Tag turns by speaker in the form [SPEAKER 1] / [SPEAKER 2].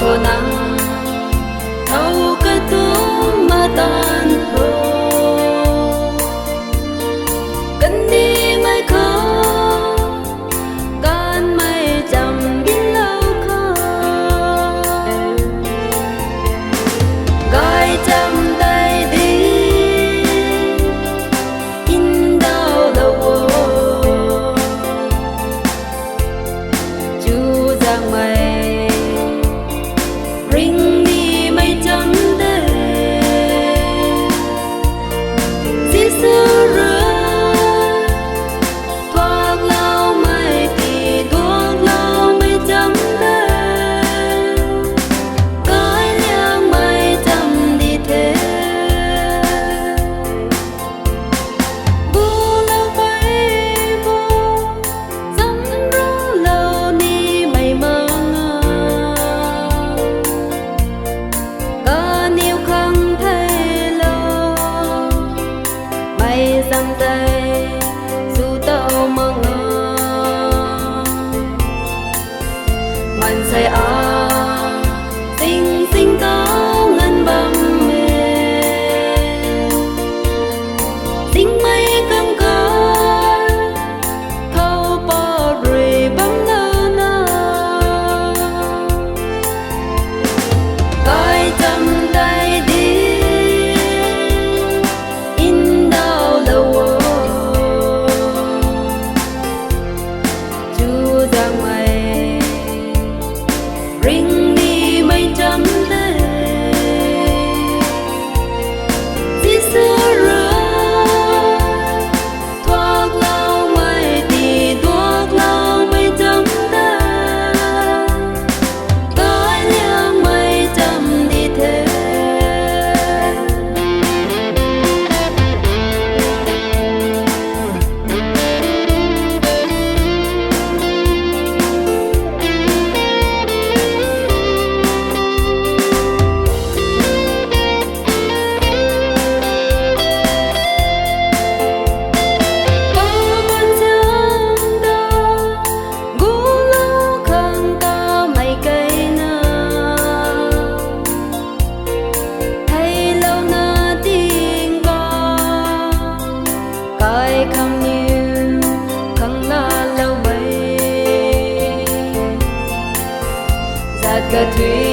[SPEAKER 1] thô nắng thâu cái tướng mà tan hồ cần đi mai khó can mai chẳng biết lâu khó gai chăm tay đi in đau đầu chú giang mây ring đi mây chấm đê dĩ sư rơi thoát lao mây thì thoát lao mây chấm đê cái liang mây chấm đi thế bu lâu bay vô dẫm rú lâu ni mây mơ dăm tay dù tao mơ ngơ ngoan say xinh xinh có ngân bầm mê xinh mây cơm cơm thâu bò rùi bấm nơ nơ coi chăm tay đi ring đi mây chấm đê dĩ sư rơi thoát lao mây thì thoát lao mây chấm đê cái liang mây chấm đi thế không như không lo lâu bay giặt cà thủy